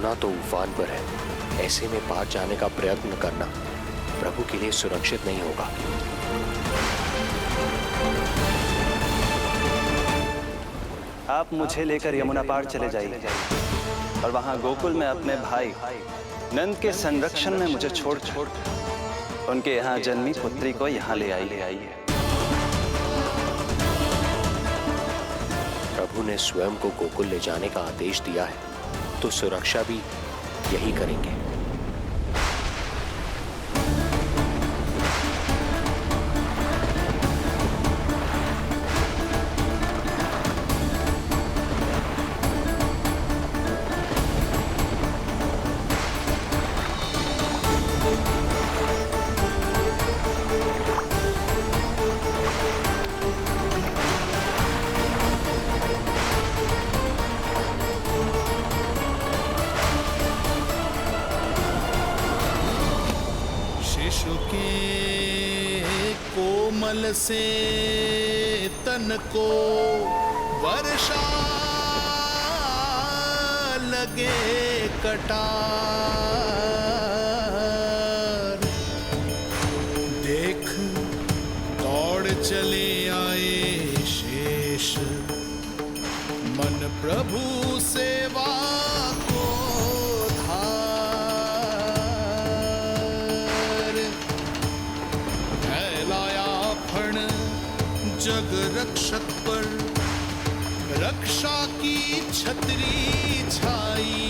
यमुना तो उफान पर है। ऐसे में पार जाने का प्रयत्न करना प्रभु के लिए सुरक्षित नहीं होगा। आप मुझे लेकर यमुना पार चले जाइए और वहां गोकुल में अपने भाई नंद के संरक्षण में मुझे छोड़ उनके यहाँ जन्मी पुत्री को यहाँ ले आइए। प्रभु ने स्वयं को गोकुल ले जाने का आदेश दिया है, तो सुरक्षा भी यही करेंगे। शिशु के कोमल से तन को वर्षा लगे कटार, देख दौड़ चले आए शेष मन प्रभु सेवा को जग रक्षक पर रक्षा की छतरी छाई,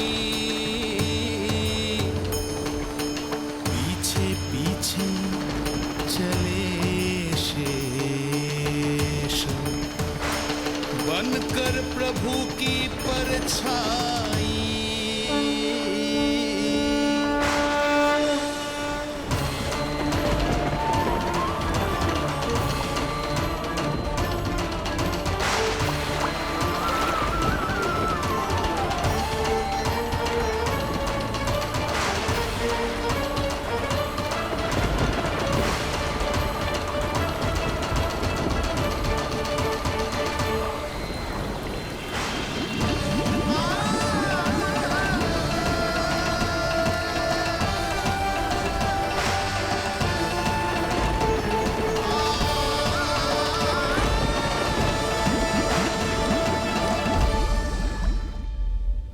पीछे पीछे चले शेष बनकर प्रभु की परछाई।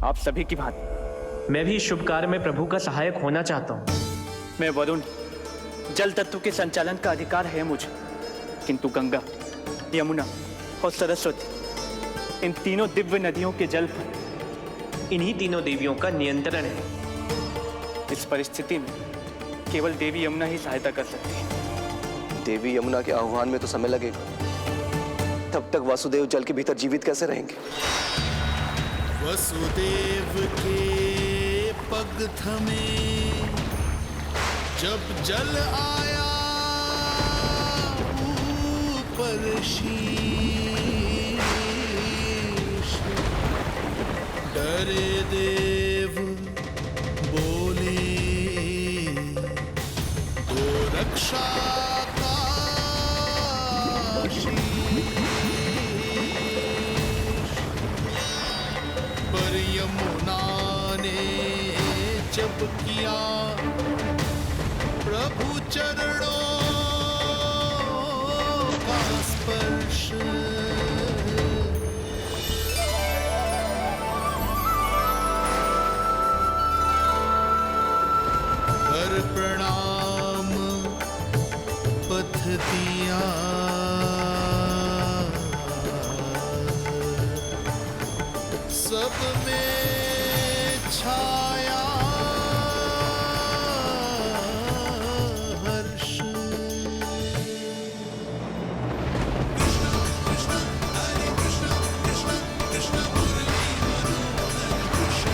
आप सभी की भांति मैं भी शुभ कार्य में प्रभु का सहायक होना चाहता हूँ। मैं वरुण, जल तत्व के संचालन का अधिकार है मुझे, किंतु गंगा, यमुना और सरस्वती, इन तीनों दिव्य नदियों के जल पर इन्हीं तीनों देवियों का नियंत्रण है। इस परिस्थिति में केवल देवी यमुना ही सहायता कर सकती है। देवी यमुना के आह्वान में तो समय लगेगा, तब तक वासुदेव जल के भीतर जीवित कैसे रहेंगे? वसुदेव के पग थमे जब जल आया ऊपर शीश, डरे देव बोले तो रक्षा का पर यमुना ने जब किया प्रभु चरणों का स्पर्श, कर प्रणाम पथ दिया, सब में छाया हर्ष। हरे कृष्ण कृष्ण कृष्ण मुरली मनोहर कृष्ण।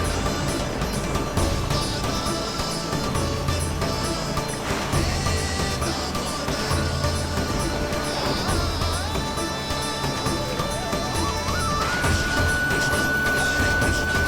कृष्ण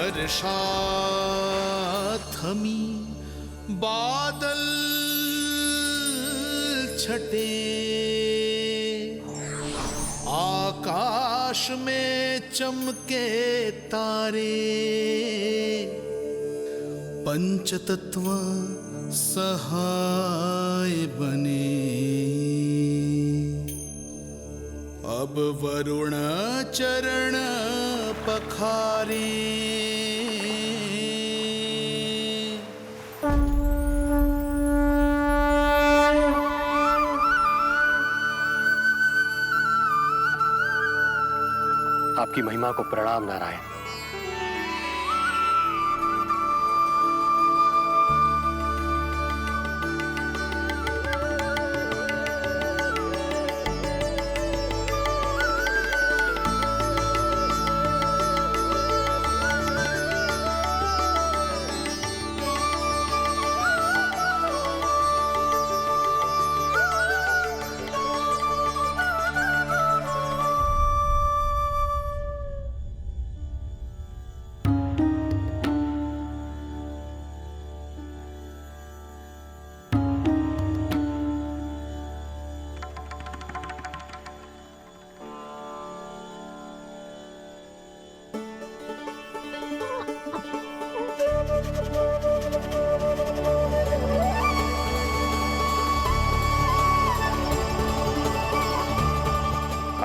वर्षा थमी बादल छटे आकाश में चमके तारे पंचतत्व सहाय बने अब वरुण चरण पखारे आपकी महिमा को प्रणाम नारायण।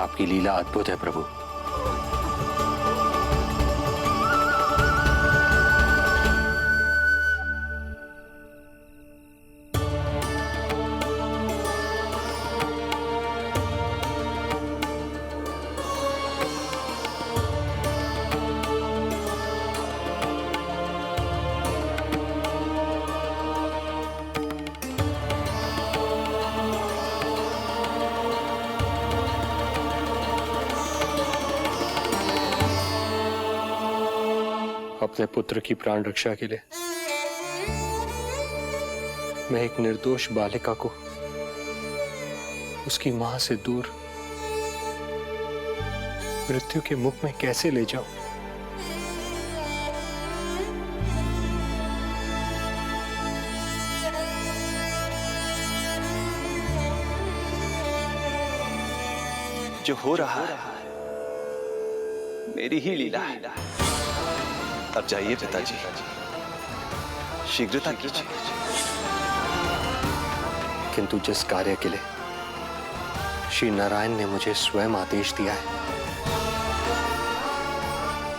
आपकी लीला अद्भुत है प्रभु। अपने पुत्र की प्राण रक्षा के लिए मैं एक निर्दोष बालिका को उसकी मां से दूर मृत्यु के मुख में कैसे ले जाऊं? जो हो रहा है मेरी ही लीला है। अब जाइए पिताजी, शीघ्रता कीजिए। किंतु जिस कार्य के लिए श्री नारायण ने मुझे स्वयं आदेश दिया है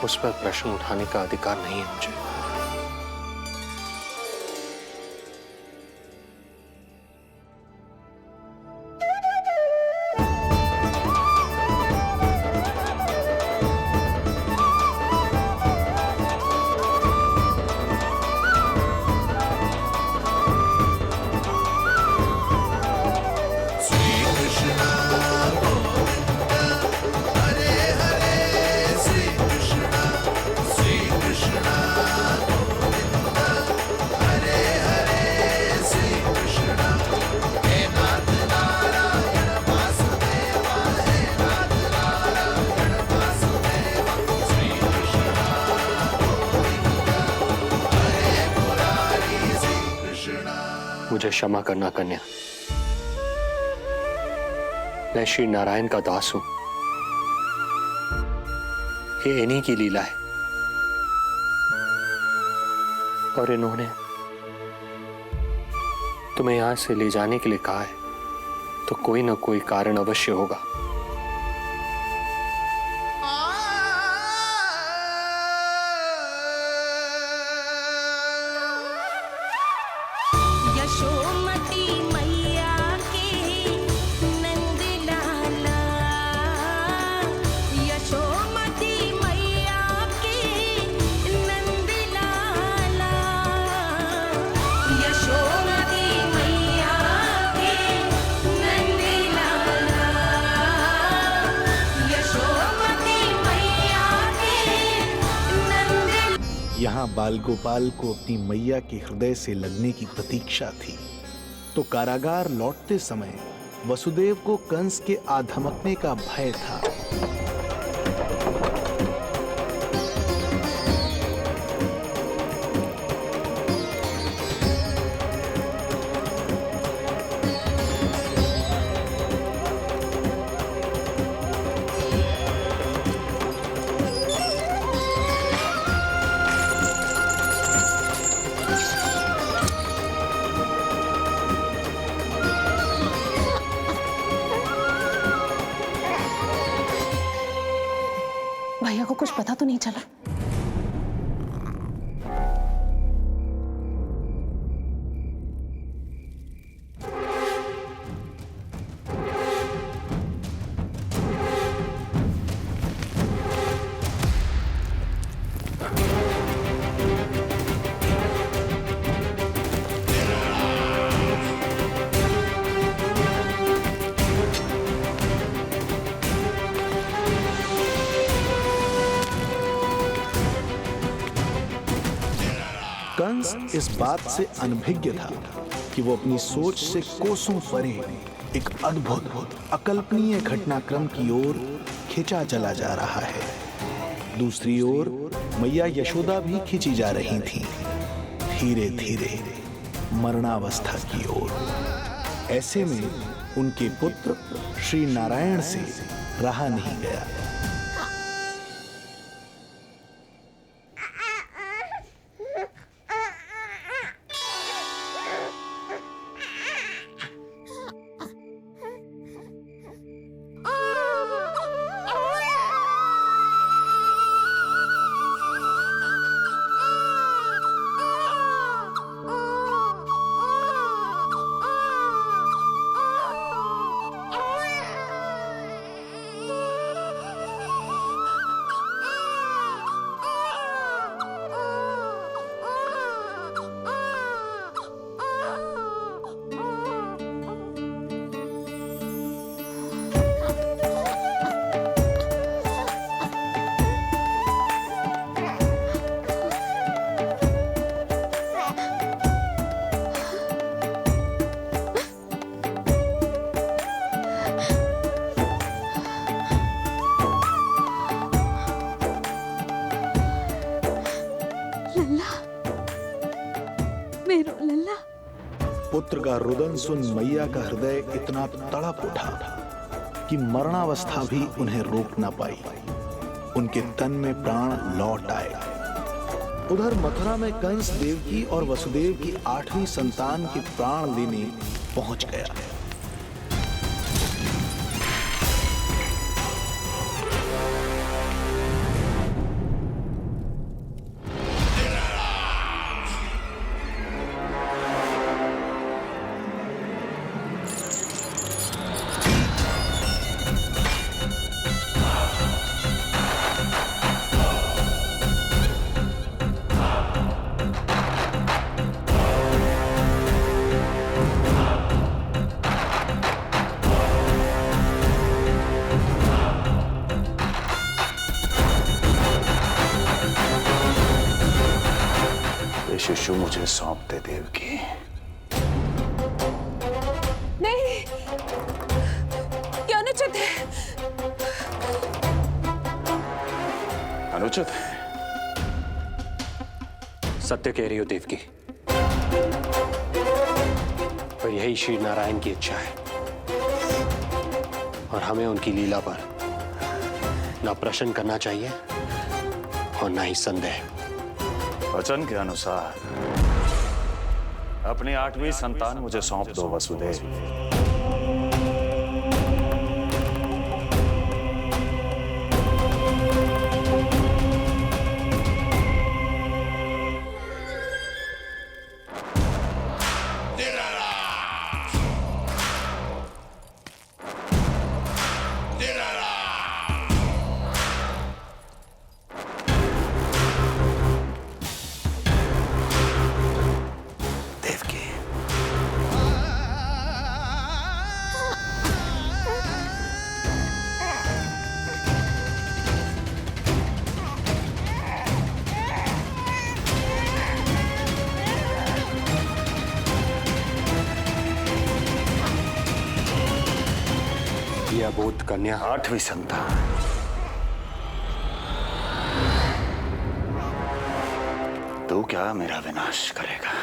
उस पर प्रश्न उठाने का अधिकार नहीं है मुझे। मुझे क्षमा करना कन्या, मैं श्री नारायण का दास हूं। ये इन्हीं की लीला है और इन्होंने तुम्हें यहां से ले जाने के लिए कहा है तो कोई ना कोई कारण अवश्य होगा। यशोमती मैया के नंद लाला, यशोमती मैया के नंद लाला, यशोमती मैया के नंद लाला, यशोमती मैया के नंद। यहाँ बाल गोपाल को अपनी मैया के हृदय से लगने की प्रतीक्षा थी, तो कारागार लौटते समय वसुदेव को कंस के आधमकने का भय था। भैया को कुछ पता तो नहीं चला? कंस इस बात से अनभिज्ञ था कि वो अपनी सोच से कोसों परे एक अद्भुत अकल्पनीय घटनाक्रम की ओर खिंचा चला जा रहा है। दूसरी ओर मैया यशोदा भी खिंची जा रही थीं, धीरे धीरे मरणावस्था की ओर। ऐसे में उनके पुत्र श्री नारायण से रहा नहीं गया। पुत्र का रुदन सुन मैया का हृदय इतना तड़प उठा कि मरणावस्था भी उन्हें रोक न पाई। उनके तन में प्राण लौट आए। उधर मथुरा में कंस देवकी और वसुदेव की 8वीं संतान के प्राण लेने पहुंच गया। शिशु मुझे सौंप दे देवकी। नहीं, क्या अनुचित है? अनुचित है? सत्य कह रही हो देवकी, पर यही श्री नारायण की इच्छा है और हमें उनकी लीला पर न प्रश्न करना चाहिए और न ही संदेह। वचन के अनुसार अपनी 8वीं संतान मुझे सौंप दो वसुदेव। बोध कन्या 8वीं संतान। तू क्या मेरा विनाश करेगा?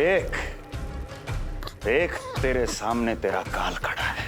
एक तेरे सामने तेरा काल खड़ा है।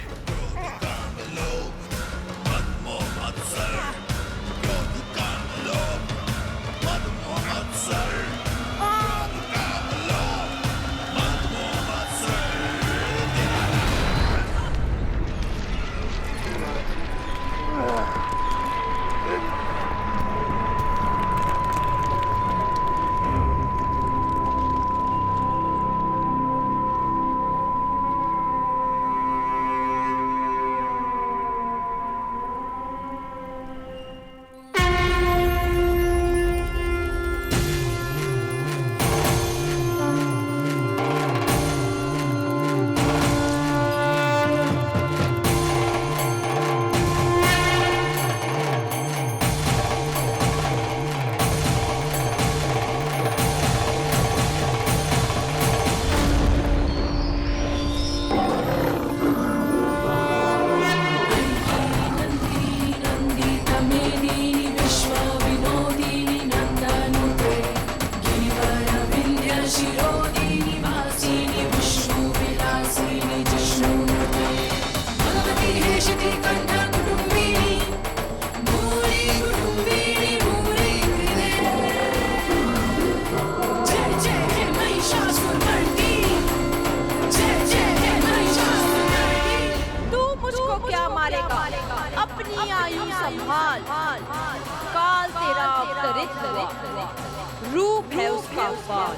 संभाल, काल तेरा अवतरित हुआ, रूप है उसका काल।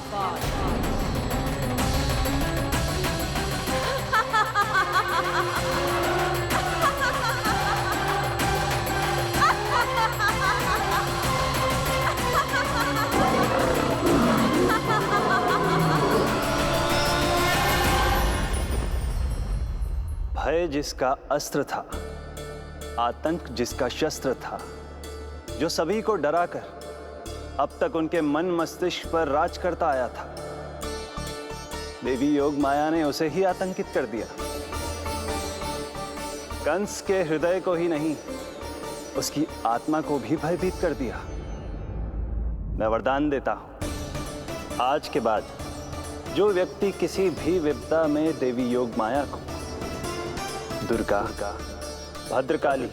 भय जिसका अस्त्र था, आतंक जिसका शस्त्र था, जो सभी को डराकर अब तक उनके मन मस्तिष्क पर राज करता आया था, देवी योग माया ने उसे ही आतंकित कर दिया। कंस के हृदय को ही नहीं, उसकी आत्मा को भी भयभीत कर दिया। मैं वरदान देता हूं, आज के बाद जो व्यक्ति किसी भी विपदा में देवी योग माया को, दुर्गा, भद्रकाली,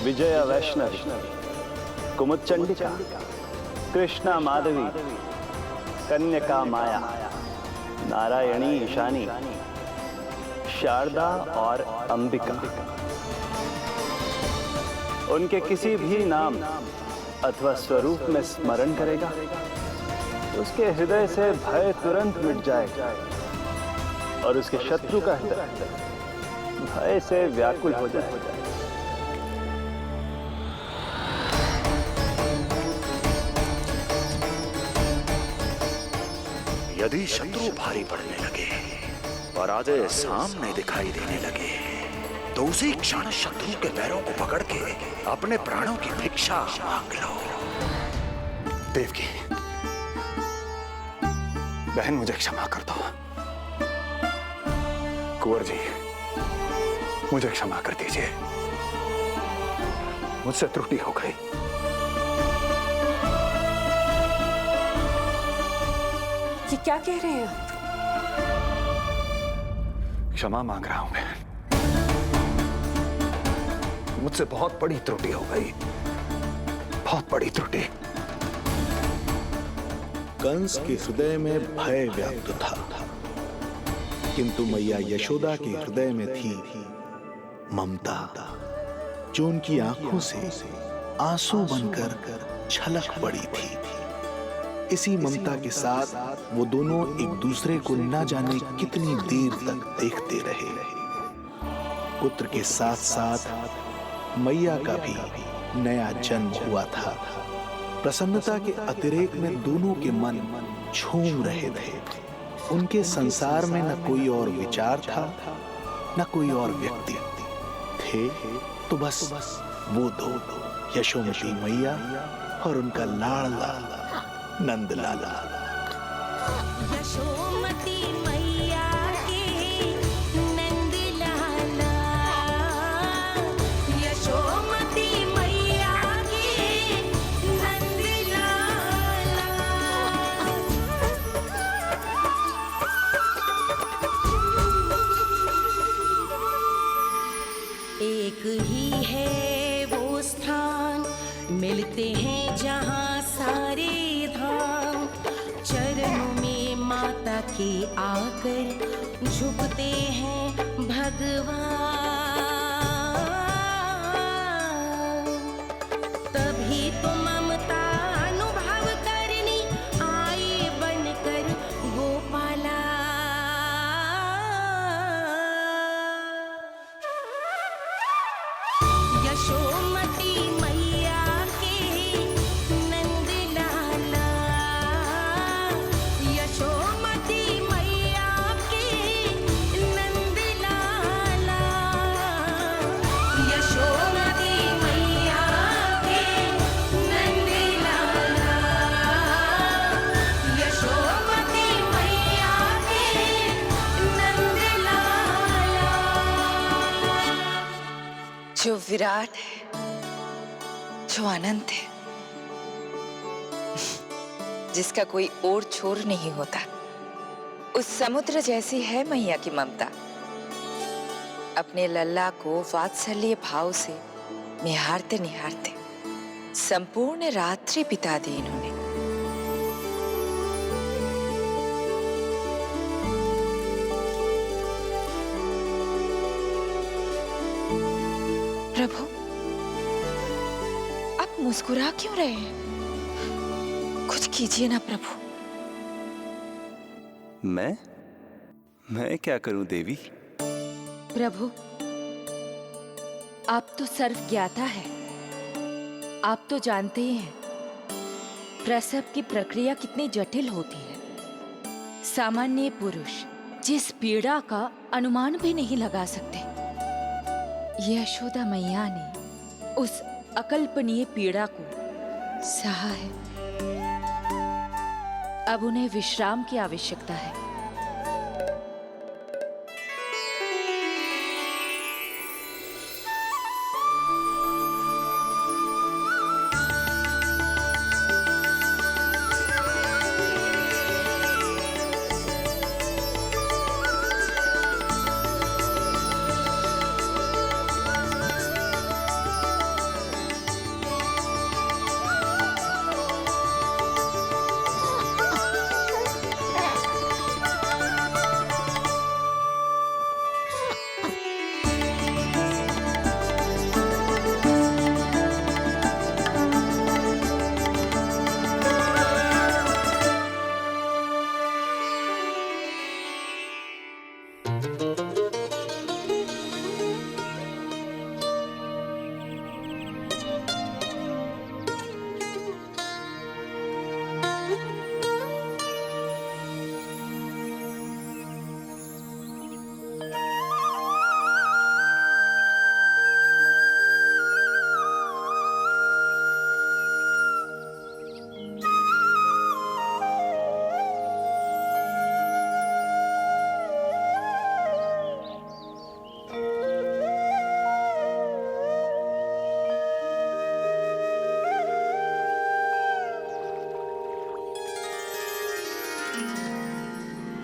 विजया वैष्णवी, कुमुदचंडिका, कृष्णा माधवी, कन्यका माया, नारायणी ईशानी, शारदा और अंबिका, उनके किसी भी नाम अथवा स्वरूप में स्मरण करेगा, उसके हृदय से भय तुरंत मिट जाएगा और उसके शत्रु का हृदय भय से व्याकुल हो जाएगा। यदि शत्रु भारी पड़ने लगे और आधे सामने दिखाई देने लगे, तो उसी क्षण शत्रु के पैरों को पकड़ के अपने प्राणों की भिक्षा मांग लो। देवकी, बहन मुझे क्षमा कर दो। कुंवर जी, मुझे क्षमा कर दीजिए, मुझसे त्रुटि हो गई। ये क्या कह रहे हैं आप? क्षमा मांग रहा हूं बहन, मुझसे बहुत बड़ी त्रुटि हो गई, बहुत बड़ी त्रुटि। कंस के हृदय में भय व्याप्त था, किंतु मैया यशोदा के हृदय में थी ममता, जो उनकी आंखों से आंसू बनकर छलक पड़ी थी। इसी ममता के साथ वो दोनों एक दूसरे को न जाने कितनी देर तक देखते रहे। पुत्र के साथ साथ मैया का भी नया जन्म हुआ था। प्रसन्नता के अतिरेक में दोनों के मन झूम रहे थे। उनके संसार में न कोई और विचार था, न कोई और व्यक्ति थे, तो बस वो दो, यशोमती मैया और उनका लाडला नंद लाला। यशोमती मैया के नंद लाला, यशोमती मैया के नंद लाला। एक ही है वो स्थान, मिलते हैं जहाँ सारे धाम। चरणों में माता के आकर झुकते हैं भगवान। तभी तो ममता अनुभव करनी आए बनकर गोपाला। यशोमती मैया के नंद लाला, यशोमती मैया के नंद लाला, यशोमती मैया के नंद लाला, यशोमती मैया के नंद लाला। जो विराट है, जो अनंत है, जिसका कोई और छोर नहीं होता, उस समुद्र जैसी है मैया की ममता। अपने लल्ला को वात्सल्य भाव से निहारते निहारते संपूर्ण रात्रि बिता दी इन्होंने। प्रभु, मुस्कुरा क्यों रहे हैं? कुछ कीजिए ना प्रभु। मैं क्या करूं देवी? प्रभु, आप तो सर्वज्ञाता है। आप तो जानते ही हैं प्रसव की प्रक्रिया कितनी जटिल होती है। सामान्य पुरुष जिस पीड़ा का अनुमान भी नहीं लगा सकते, यशोदा मैया ने उस अकल्पनीय पीड़ा को सहा है। अब उन्हें विश्राम की आवश्यकता है।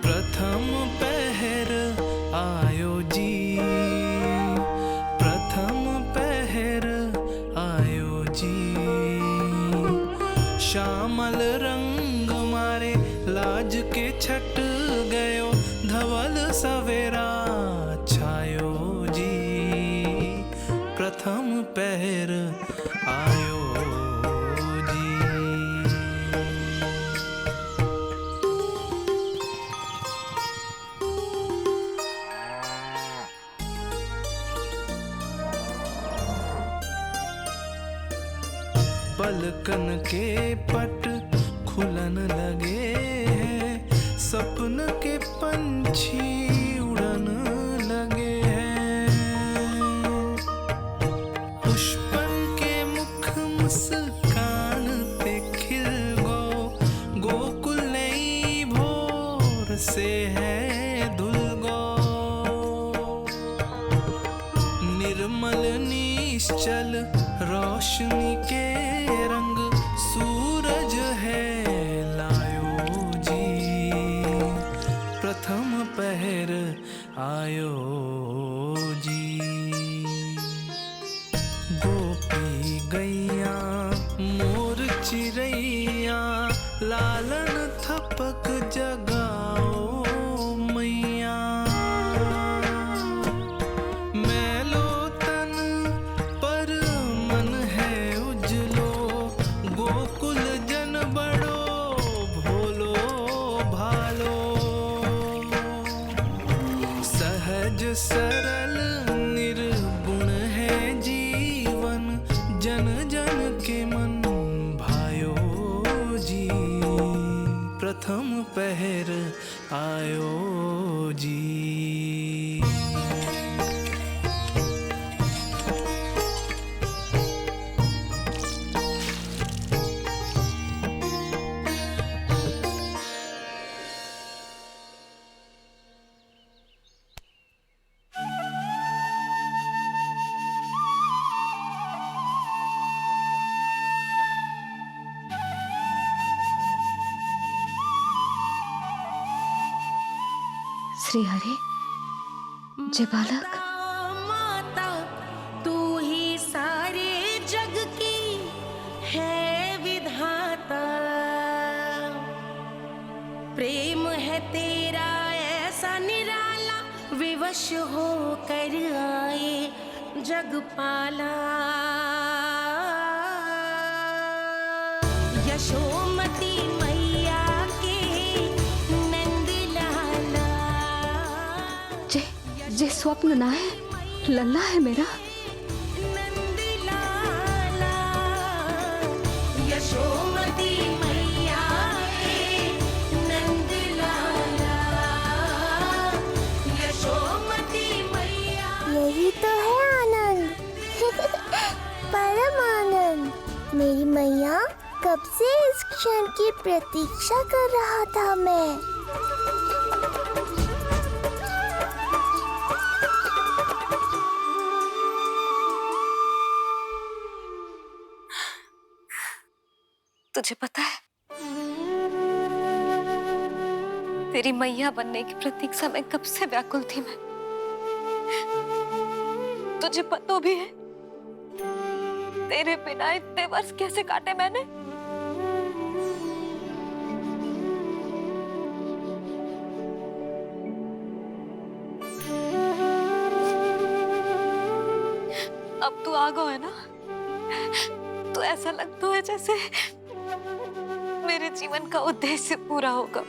प्रथम पहर आयो जी, प्रथम पहर आयो जी। श्यामल रंग मारे लाज के छट गयो, धवल सवेरा छायो जी। प्रथम पहर आयो जी। पलकन के पट खुलन लगे हैं, सपन के पंछी उड़न लगे हैं। पुष्पन के मुख मुस्कान पे खिल गो, गोकुल नई भोर से है धुल गो। निर्मल निश्चल रोशनी के रंग सूरज है लायो जी। प्रथम पहर आयो जी। गोपी गैया मोर चिड़ैया, लालन थपक जगाओ मैया। मैलो तन पर मन है उजलो, गोकुल जन बड़ो भोलो भालो। सहज सरल निर्गुण है जीवन, जन जन के मन भायो जी। प्रथम पहर आयो जी। श्री हरि, जय बालक। माता तू ही सारे जग की है विधाता। प्रेम है तेरा ऐसा निराला, विवश हो कर आए जग पाला। स्वप्न ना है, लल्ला है मेरा। यशोमती मैया है नंद लाला, यशोमती मैया। यही तो है आनंद, परम आनंद। मेरी मैया, कब से इस क्षण की प्रतीक्षा कर रहा था मैं। तुझे पता है, तेरी मैया बनने की प्रतीक्षा में कब से व्याकुल थी मैं। तुझे पता भी है तेरे बिना इतने वर्ष कैसे काटे मैंने। अब तू आ गया है ना, तो ऐसा लगता है जैसे मेरे जीवन का उद्देश्य पूरा होगा।